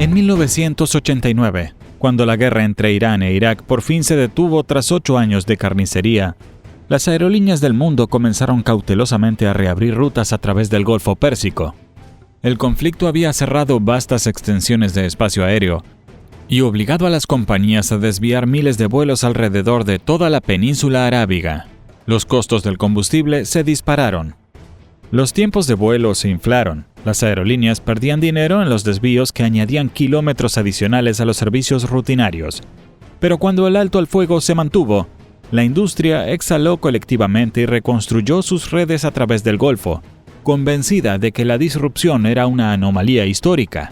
En 1989, cuando la guerra entre Irán e Irak por fin se detuvo tras 8 años de carnicería, las aerolíneas del mundo comenzaron cautelosamente a reabrir rutas a través del Golfo Pérsico. El conflicto había cerrado vastas extensiones de espacio aéreo y obligado a las compañías a desviar miles de vuelos alrededor de toda la península arábiga. Los costos del combustible se dispararon. Los tiempos de vuelo se inflaron. Las aerolíneas perdían dinero en los desvíos que añadían kilómetros adicionales a los servicios rutinarios. Pero cuando el alto al fuego se mantuvo, la industria exhaló colectivamente y reconstruyó sus redes a través del Golfo, convencida de que la disrupción era una anomalía histórica.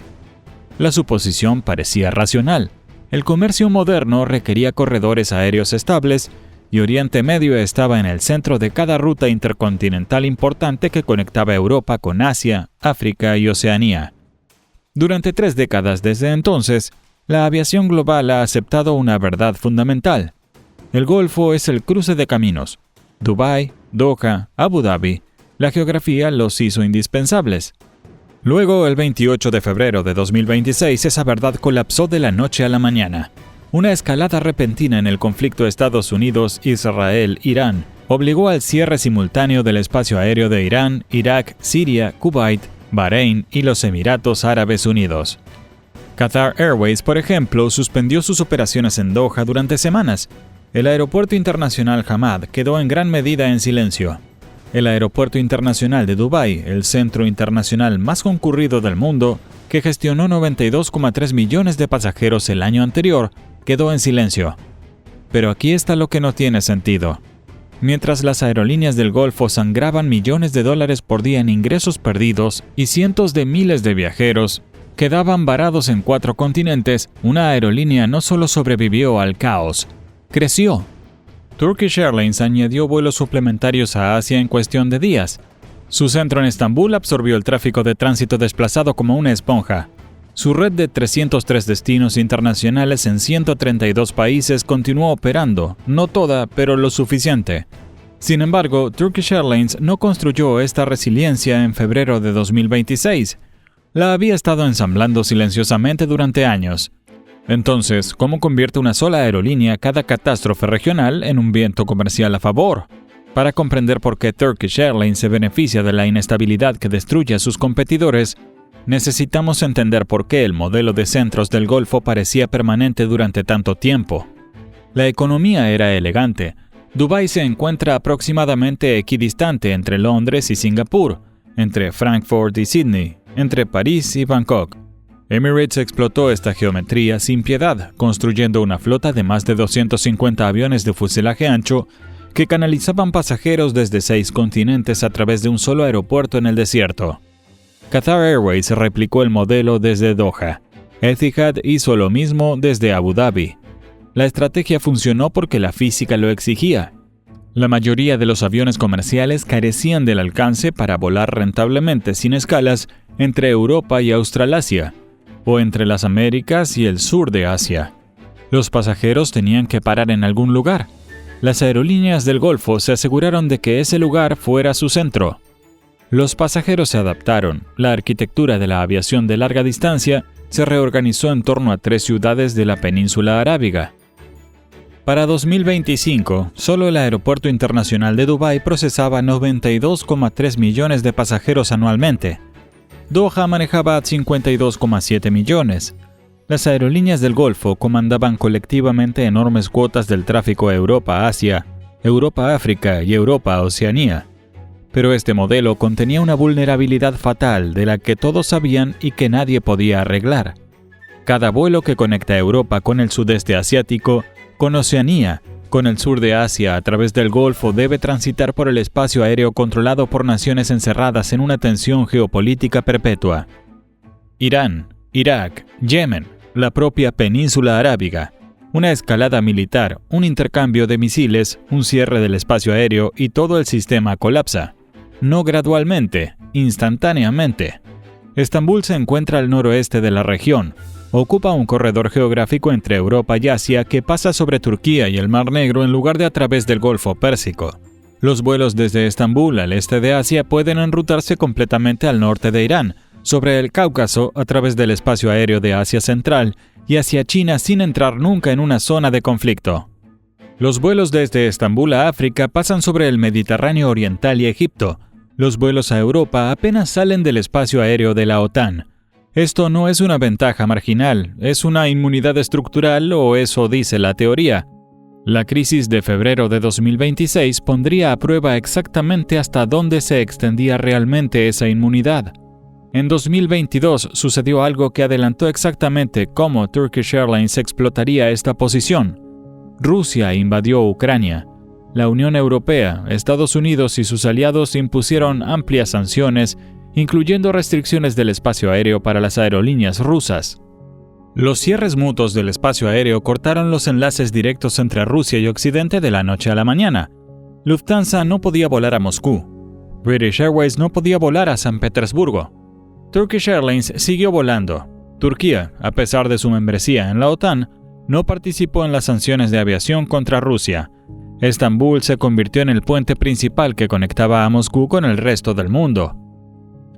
La suposición parecía racional. El comercio moderno requería corredores aéreos estables y Oriente Medio estaba en el centro de cada ruta intercontinental importante que conectaba Europa con Asia, África y Oceanía. Durante 3 décadas desde entonces, la aviación global ha aceptado una verdad fundamental. El Golfo es el cruce de caminos. Dubái, Doha, Abu Dhabi. La geografía los hizo indispensables. Luego, el 28 de febrero de 2026, esa verdad colapsó de la noche a la mañana. Una escalada repentina en el conflicto Estados Unidos-Israel-Irán obligó al cierre simultáneo del espacio aéreo de Irán, Irak, Siria, Kuwait, Bahrein y los Emiratos Árabes Unidos. Qatar Airways, por ejemplo, suspendió sus operaciones en Doha durante semanas. El aeropuerto internacional Hamad quedó en gran medida en silencio. El aeropuerto internacional de Dubái, el centro internacional más concurrido del mundo, que gestionó 92,3 millones de pasajeros el año anterior, quedó en silencio. Pero aquí está lo que no tiene sentido. Mientras las aerolíneas del Golfo sangraban millones de dólares por día en ingresos perdidos y cientos de miles de viajeros quedaban varados en 4 continentes, una aerolínea no solo sobrevivió al caos, creció. Turkish Airlines añadió vuelos suplementarios a Asia en cuestión de días. Su centro en Estambul absorbió el tráfico de tránsito desplazado como una esponja. Su red de 303 destinos internacionales en 132 países continuó operando, no toda, pero lo suficiente. Sin embargo, Turkish Airlines no construyó esta resiliencia en febrero de 2026. La había estado ensamblando silenciosamente durante años. Entonces, ¿cómo convierte una sola aerolínea cada catástrofe regional en un viento comercial a favor? Para comprender por qué Turkish Airlines se beneficia de la inestabilidad que destruye a sus competidores, necesitamos entender por qué el modelo de centros del Golfo parecía permanente durante tanto tiempo. La economía era elegante. Dubái se encuentra aproximadamente equidistante entre Londres y Singapur, entre Frankfurt y Sydney, entre París y Bangkok. Emirates explotó esta geometría sin piedad, construyendo una flota de más de 250 aviones de fuselaje ancho que canalizaban pasajeros desde 6 continentes a través de un solo aeropuerto en el desierto. Qatar Airways replicó el modelo desde Doha. Etihad hizo lo mismo desde Abu Dhabi. La estrategia funcionó porque la física lo exigía. La mayoría de los aviones comerciales carecían del alcance para volar rentablemente sin escalas entre Europa y Australasia, o entre las Américas y el sur de Asia. Los pasajeros tenían que parar en algún lugar. Las aerolíneas del Golfo se aseguraron de que ese lugar fuera su centro. Los pasajeros se adaptaron. La arquitectura de la aviación de larga distancia se reorganizó en torno a 3 ciudades de la península arábiga. Para 2025, solo el Aeropuerto Internacional de Dubái procesaba 92,3 millones de pasajeros anualmente. Doha manejaba 52,7 millones. Las aerolíneas del Golfo comandaban colectivamente enormes cuotas del tráfico Europa-Asia, Europa-África y Europa-Oceanía. Pero este modelo contenía una vulnerabilidad fatal de la que todos sabían y que nadie podía arreglar. Cada vuelo que conecta Europa con el sudeste asiático, con Oceanía, con el sur de Asia a través del Golfo debe transitar por el espacio aéreo controlado por naciones encerradas en una tensión geopolítica perpetua. Irán, Irak, Yemen, la propia península arábiga, una escalada militar, un intercambio de misiles, un cierre del espacio aéreo y todo el sistema colapsa. No gradualmente, instantáneamente. Estambul se encuentra al noroeste de la región. Ocupa un corredor geográfico entre Europa y Asia que pasa sobre Turquía y el Mar Negro en lugar de a través del Golfo Pérsico. Los vuelos desde Estambul al este de Asia pueden enrutarse completamente al norte de Irán, sobre el Cáucaso a través del espacio aéreo de Asia Central y hacia China sin entrar nunca en una zona de conflicto. Los vuelos desde Estambul a África pasan sobre el Mediterráneo Oriental y Egipto. Los vuelos a Europa apenas salen del espacio aéreo de la OTAN. Esto no es una ventaja marginal, es una inmunidad estructural o eso dice la teoría. La crisis de febrero de 2026 pondría a prueba exactamente hasta dónde se extendía realmente esa inmunidad. En 2022 sucedió algo que adelantó exactamente cómo Turkish Airlines explotaría esta posición. Rusia invadió Ucrania. La Unión Europea, Estados Unidos y sus aliados impusieron amplias sanciones, incluyendo restricciones del espacio aéreo para las aerolíneas rusas. Los cierres mutuos del espacio aéreo cortaron los enlaces directos entre Rusia y Occidente de la noche a la mañana. Lufthansa no podía volar a Moscú. British Airways no podía volar a San Petersburgo. Turkish Airlines siguió volando. Turquía, a pesar de su membresía en la OTAN, no participó en las sanciones de aviación contra Rusia. Estambul se convirtió en el puente principal que conectaba a Moscú con el resto del mundo.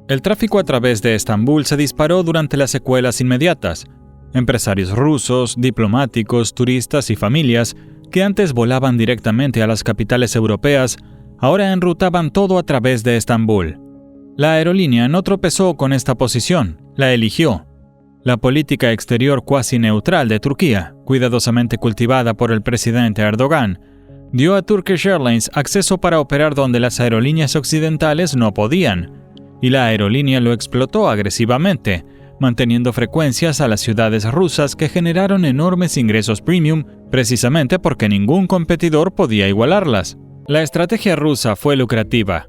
El tráfico a través de Estambul se disparó durante las secuelas inmediatas. Empresarios rusos, diplomáticos, turistas y familias que antes volaban directamente a las capitales europeas, ahora enrutaban todo a través de Estambul. La aerolínea no tropezó con esta posición, la eligió. La política exterior cuasi neutral de Turquía, cuidadosamente cultivada por el presidente Erdogan, dio a Turkish Airlines acceso para operar donde las aerolíneas occidentales no podían, y la aerolínea lo explotó agresivamente, manteniendo frecuencias a las ciudades rusas que generaron enormes ingresos premium precisamente porque ningún competidor podía igualarlas. La estrategia rusa fue lucrativa,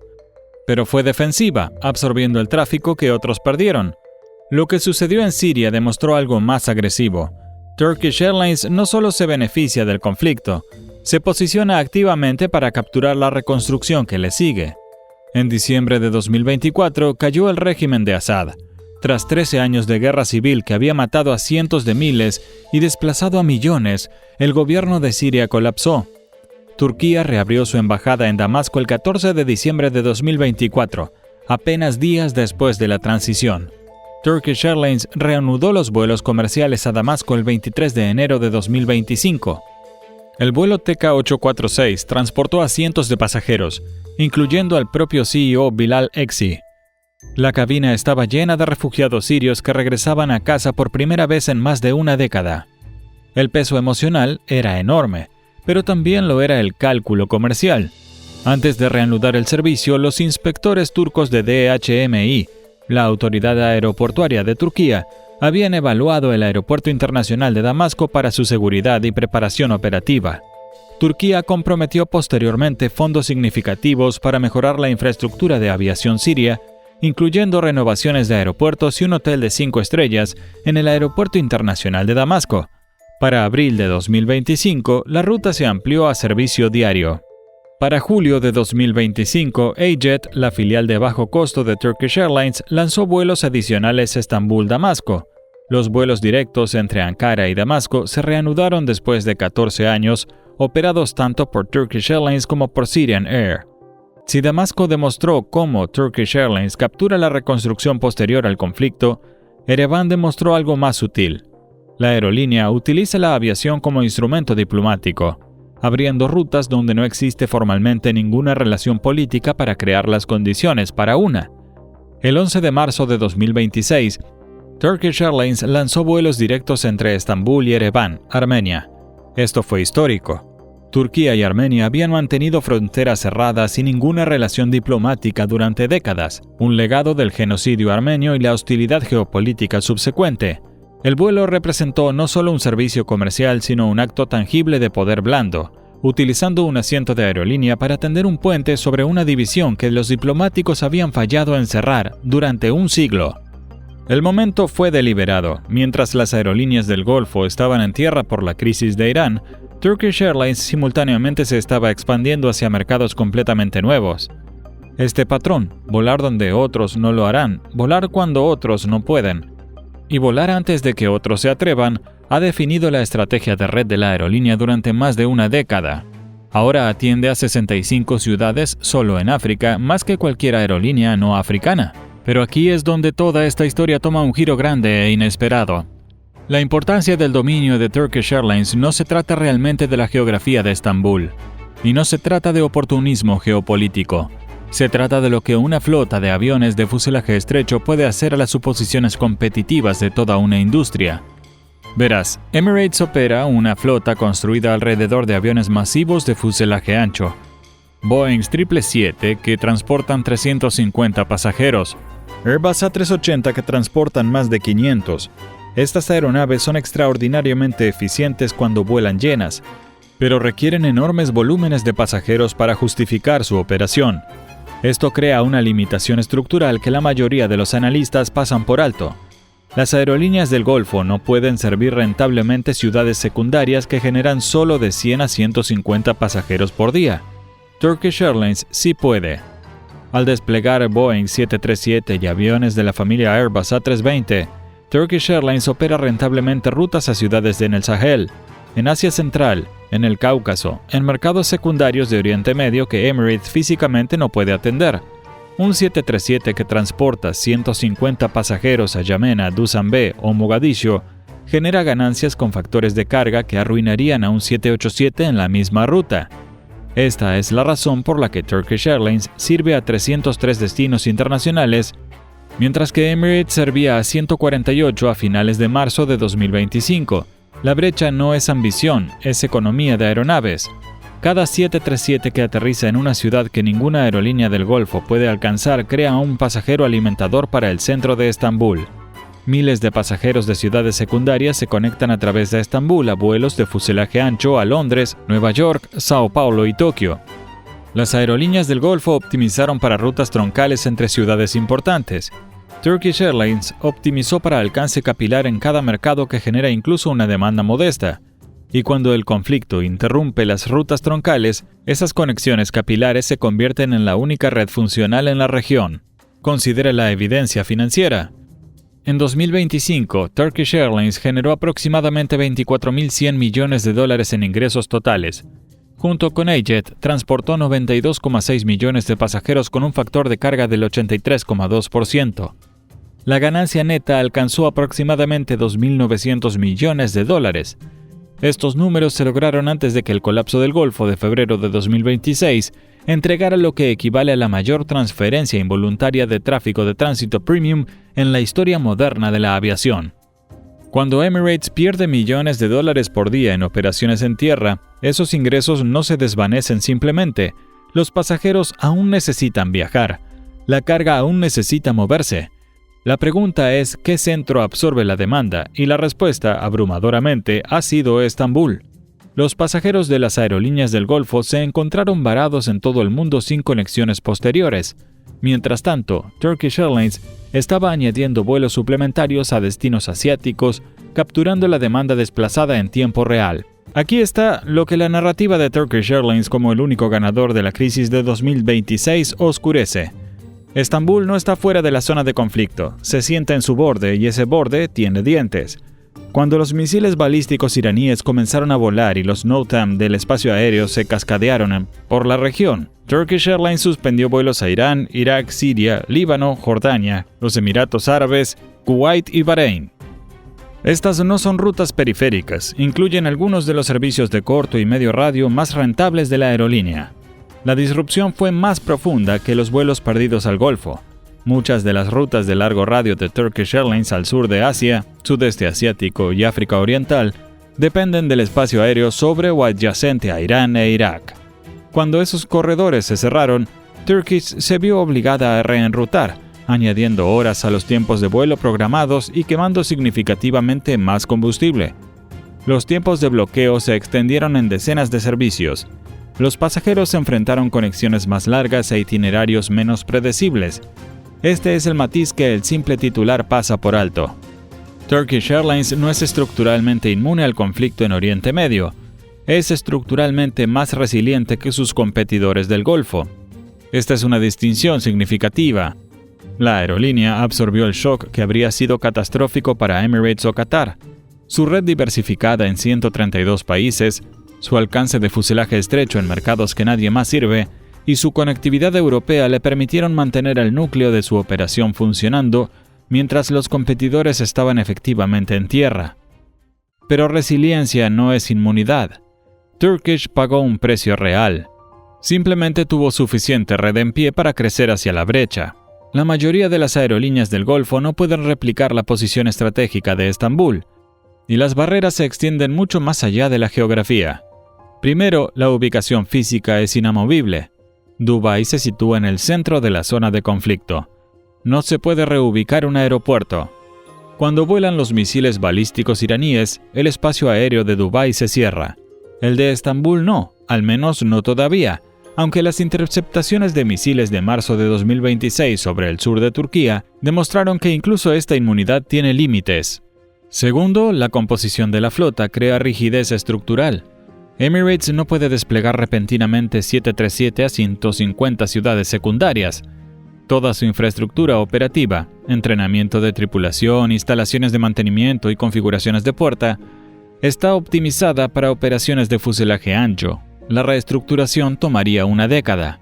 pero fue defensiva, absorbiendo el tráfico que otros perdieron. Lo que sucedió en Siria demostró algo más agresivo. Turkish Airlines no solo se beneficia del conflicto, se posiciona activamente para capturar la reconstrucción que le sigue. En diciembre de 2024 cayó el régimen de Assad. Tras 13 años de guerra civil que había matado a cientos de miles y desplazado a millones, el gobierno de Siria colapsó. Turquía reabrió su embajada en Damasco el 14 de diciembre de 2024, apenas días después de la transición. Turkish Airlines reanudó los vuelos comerciales a Damasco el 23 de enero de 2025. El vuelo TK-846 transportó a cientos de pasajeros, incluyendo al propio CEO Bilal Ekşi. La cabina estaba llena de refugiados sirios que regresaban a casa por primera vez en más de una década. El peso emocional era enorme, pero también lo era el cálculo comercial. Antes de reanudar el servicio, los inspectores turcos de DHMI, la autoridad aeroportuaria de Turquía, habían evaluado el aeropuerto internacional de Damasco para su seguridad y preparación operativa. Turquía comprometió posteriormente fondos significativos para mejorar la infraestructura de aviación siria, incluyendo renovaciones de aeropuertos y un hotel de 5 estrellas en el aeropuerto internacional de Damasco. Para abril de 2025, la ruta se amplió a servicio diario. Para julio de 2025, AJet, la filial de bajo costo de Turkish Airlines, lanzó vuelos adicionales Estambul-Damasco. Los vuelos directos entre Ankara y Damasco se reanudaron después de 14 años, operados tanto por Turkish Airlines como por Syrian Air. Si Damasco demostró cómo Turkish Airlines captura la reconstrucción posterior al conflicto, Ereván demostró algo más sutil. La aerolínea utiliza la aviación como instrumento diplomático, abriendo rutas donde no existe formalmente ninguna relación política para crear las condiciones para una. El 11 de marzo de 2026, Turkish Airlines lanzó vuelos directos entre Estambul y Ereván, Armenia. Esto fue histórico. Turquía y Armenia habían mantenido fronteras cerradas y ninguna relación diplomática durante décadas, un legado del genocidio armenio y la hostilidad geopolítica subsecuente. El vuelo representó no solo un servicio comercial, sino un acto tangible de poder blando, utilizando un asiento de aerolínea para tender un puente sobre una división que los diplomáticos habían fallado en cerrar durante un siglo. El momento fue deliberado. Mientras las aerolíneas del Golfo estaban en tierra por la crisis de Irán, Turkish Airlines simultáneamente se estaba expandiendo hacia mercados completamente nuevos. Este patrón, volar donde otros no lo harán, volar cuando otros no pueden, y volar antes de que otros se atrevan, ha definido la estrategia de red de la aerolínea durante más de una década. Ahora atiende a 65 ciudades solo en África, más que cualquier aerolínea no africana. Pero aquí es donde toda esta historia toma un giro grande e inesperado. La importancia del dominio de Turkish Airlines no se trata realmente de la geografía de Estambul, y no se trata de oportunismo geopolítico. Se trata de lo que una flota de aviones de fuselaje estrecho puede hacer a las suposiciones competitivas de toda una industria. Verás, Emirates opera una flota construida alrededor de aviones masivos de fuselaje ancho, Boeing 777 que transportan 350 pasajeros, Airbus A380 que transportan más de 500. Estas aeronaves son extraordinariamente eficientes cuando vuelan llenas, pero requieren enormes volúmenes de pasajeros para justificar su operación. Esto crea una limitación estructural que la mayoría de los analistas pasan por alto. Las aerolíneas del Golfo no pueden servir rentablemente ciudades secundarias que generan solo de 100 a 150 pasajeros por día. Turkish Airlines sí puede. Al desplegar Boeing 737 y aviones de la familia Airbus A320, Turkish Airlines opera rentablemente rutas a ciudades en el Sahel, en Asia Central, en el Cáucaso, en mercados secundarios de Oriente Medio que Emirates físicamente no puede atender. Un 737 que transporta 150 pasajeros a Yamena, Dushanbe o Mogadiscio genera ganancias con factores de carga que arruinarían a un 787 en la misma ruta. Esta es la razón por la que Turkish Airlines sirve a 303 destinos internacionales, mientras que Emirates servía a 148 a finales de marzo de 2025. La brecha no es ambición, es economía de aeronaves. Cada 737 que aterriza en una ciudad que ninguna aerolínea del Golfo puede alcanzar crea un pasajero alimentador para el centro de Estambul. Miles de pasajeros de ciudades secundarias se conectan a través de Estambul a vuelos de fuselaje ancho a Londres, Nueva York, Sao Paulo y Tokio. Las aerolíneas del Golfo optimizaron para rutas troncales entre ciudades importantes. Turkish Airlines optimizó para alcance capilar en cada mercado que genera incluso una demanda modesta. Y cuando el conflicto interrumpe las rutas troncales, esas conexiones capilares se convierten en la única red funcional en la región. Considere la evidencia financiera. En 2025, Turkish Airlines generó aproximadamente $24.100 millones en ingresos totales. Junto con AJet, transportó 92,6 millones de pasajeros con un factor de carga del 83,2%. La ganancia neta alcanzó aproximadamente $2.900 millones. Estos números se lograron antes de que el colapso del Golfo de febrero de 2026 entregara lo que equivale a la mayor transferencia involuntaria de tráfico de tránsito premium en la historia moderna de la aviación. Cuando Emirates pierde millones de dólares por día en operaciones en tierra, esos ingresos no se desvanecen simplemente. Los pasajeros aún necesitan viajar. La carga aún necesita moverse. La pregunta es ¿qué centro absorbe la demanda? Y la respuesta, abrumadoramente, ha sido Estambul. Los pasajeros de las aerolíneas del Golfo se encontraron varados en todo el mundo sin conexiones posteriores. Mientras tanto, Turkish Airlines estaba añadiendo vuelos suplementarios a destinos asiáticos, capturando la demanda desplazada en tiempo real. Aquí está lo que la narrativa de Turkish Airlines como el único ganador de la crisis de 2026 oscurece. Estambul no está fuera de la zona de conflicto, se sienta en su borde y ese borde tiene dientes. Cuando los misiles balísticos iraníes comenzaron a volar y los NOTAM del espacio aéreo se cascadearon por la región, Turkish Airlines suspendió vuelos a Irán, Irak, Siria, Líbano, Jordania, los Emiratos Árabes, Kuwait y Bahrein. Estas no son rutas periféricas, incluyen algunos de los servicios de corto y medio radio más rentables de la aerolínea. La disrupción fue más profunda que los vuelos perdidos al Golfo. Muchas de las rutas de largo radio de Turkish Airlines al sur de Asia, sudeste asiático y África Oriental dependen del espacio aéreo sobre o adyacente a Irán e Irak. Cuando esos corredores se cerraron, Turkish se vio obligada a reenrutar, añadiendo horas a los tiempos de vuelo programados y quemando significativamente más combustible. Los tiempos de bloqueo se extendieron en decenas de servicios. Los pasajeros enfrentaron conexiones más largas e itinerarios menos predecibles. Este es el matiz que el simple titular pasa por alto. Turkish Airlines no es estructuralmente inmune al conflicto en Oriente Medio. Es estructuralmente más resiliente que sus competidores del Golfo. Esta es una distinción significativa. La aerolínea absorbió el shock que habría sido catastrófico para Emirates o Qatar. Su red diversificada en 132 países, su alcance de fuselaje estrecho en mercados que nadie más sirve, y su conectividad europea le permitieron mantener el núcleo de su operación funcionando mientras los competidores estaban efectivamente en tierra. Pero resiliencia no es inmunidad. Turkish pagó un precio real. Simplemente tuvo suficiente red en pie para crecer hacia la brecha. La mayoría de las aerolíneas del Golfo no pueden replicar la posición estratégica de Estambul, y las barreras se extienden mucho más allá de la geografía. Primero, la ubicación física es inamovible. Dubái se sitúa en el centro de la zona de conflicto. No se puede reubicar un aeropuerto. Cuando vuelan los misiles balísticos iraníes, el espacio aéreo de Dubái se cierra. El de Estambul no, al menos no todavía, aunque las interceptaciones de misiles de marzo de 2026 sobre el sur de Turquía demostraron que incluso esta inmunidad tiene límites. Segundo, la composición de la flota crea rigidez estructural. Emirates no puede desplegar repentinamente 737 a 150 ciudades secundarias. Toda su infraestructura operativa, entrenamiento de tripulación, instalaciones de mantenimiento y configuraciones de puerta, está optimizada para operaciones de fuselaje ancho. La reestructuración tomaría una década.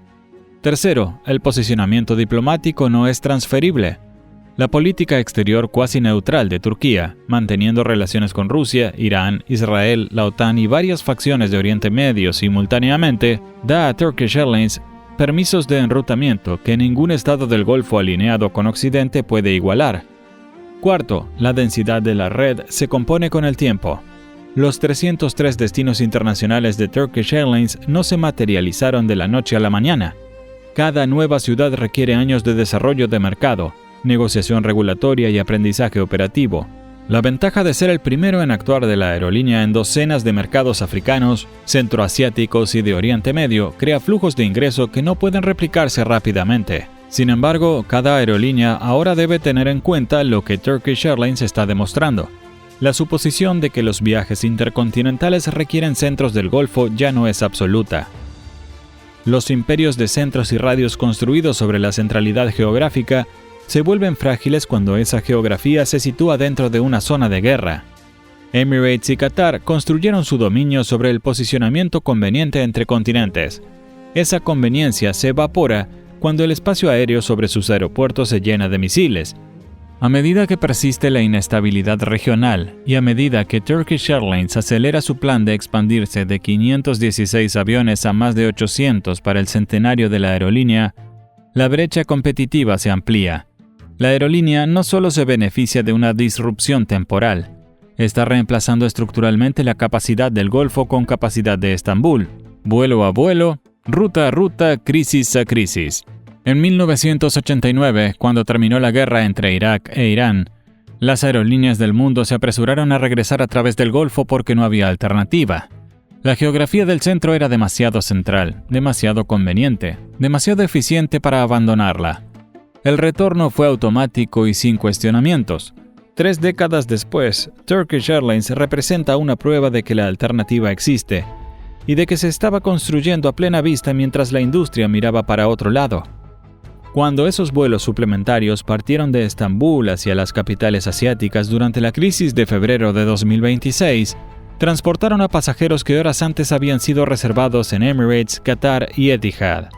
Tercero, el posicionamiento diplomático no es transferible. La política exterior cuasi neutral de Turquía, manteniendo relaciones con Rusia, Irán, Israel, la OTAN y varias facciones de Oriente Medio simultáneamente, da a Turkish Airlines permisos de enrutamiento que ningún estado del Golfo alineado con Occidente puede igualar. Cuarto, la densidad de la red se compone con el tiempo. Los 303 destinos internacionales de Turkish Airlines no se materializaron de la noche a la mañana. Cada nueva ciudad requiere años de desarrollo de mercado, negociación regulatoria y aprendizaje operativo. La ventaja de ser el primero en actuar de la aerolínea en docenas de mercados africanos, centroasiáticos y de Oriente Medio crea flujos de ingreso que no pueden replicarse rápidamente. Sin embargo, cada aerolínea ahora debe tener en cuenta lo que Turkish Airlines está demostrando. La suposición de que los viajes intercontinentales requieren centros del Golfo ya no es absoluta. Los imperios de centros y radios construidos sobre la centralidad geográfica se vuelven frágiles cuando esa geografía se sitúa dentro de una zona de guerra. Emirates y Qatar construyeron su dominio sobre el posicionamiento conveniente entre continentes. Esa conveniencia se evapora cuando el espacio aéreo sobre sus aeropuertos se llena de misiles. A medida que persiste la inestabilidad regional y a medida que Turkish Airlines acelera su plan de expandirse de 516 aviones a más de 800 para el centenario de la aerolínea, la brecha competitiva se amplía. La aerolínea no solo se beneficia de una disrupción temporal, está reemplazando estructuralmente la capacidad del Golfo con capacidad de Estambul, vuelo a vuelo, ruta a ruta, crisis a crisis. En 1989, cuando terminó la guerra entre Irak e Irán, las aerolíneas del mundo se apresuraron a regresar a través del Golfo porque no había alternativa. La geografía del centro era demasiado central, demasiado conveniente, demasiado eficiente para abandonarla. El retorno fue automático y sin cuestionamientos. 3 décadas después, Turkish Airlines representa una prueba de que la alternativa existe y de que se estaba construyendo a plena vista mientras la industria miraba para otro lado. Cuando esos vuelos suplementarios partieron de Estambul hacia las capitales asiáticas durante la crisis de febrero de 2026, transportaron a pasajeros que horas antes habían sido reservados en Emirates, Qatar y Etihad.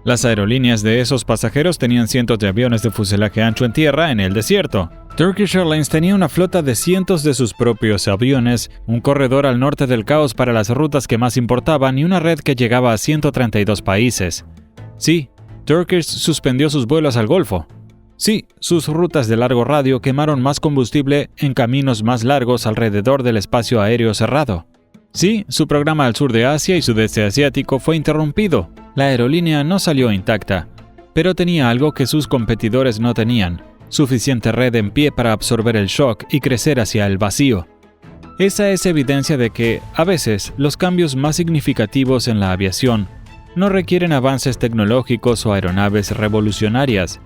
Las aerolíneas de esos pasajeros tenían cientos de aviones de fuselaje ancho en tierra en el desierto. Turkish Airlines tenía una flota de cientos de sus propios aviones, un corredor al norte del caos para las rutas que más importaban y una red que llegaba a 132 países. Sí, Turkish suspendió sus vuelos al Golfo. Sí, sus rutas de largo radio quemaron más combustible en caminos más largos alrededor del espacio aéreo cerrado. Sí, su programa al sur de Asia y sudeste asiático fue interrumpido. La aerolínea no salió intacta, pero tenía algo que sus competidores no tenían: suficiente red en pie para absorber el shock y crecer hacia el vacío. Esa es evidencia de que, a veces, los cambios más significativos en la aviación no requieren avances tecnológicos o aeronaves revolucionarias.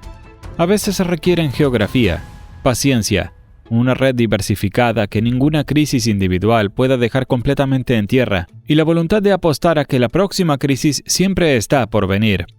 A veces requieren geografía, paciencia, una red diversificada que ninguna crisis individual pueda dejar completamente en tierra, y la voluntad de apostar a que la próxima crisis siempre está por venir.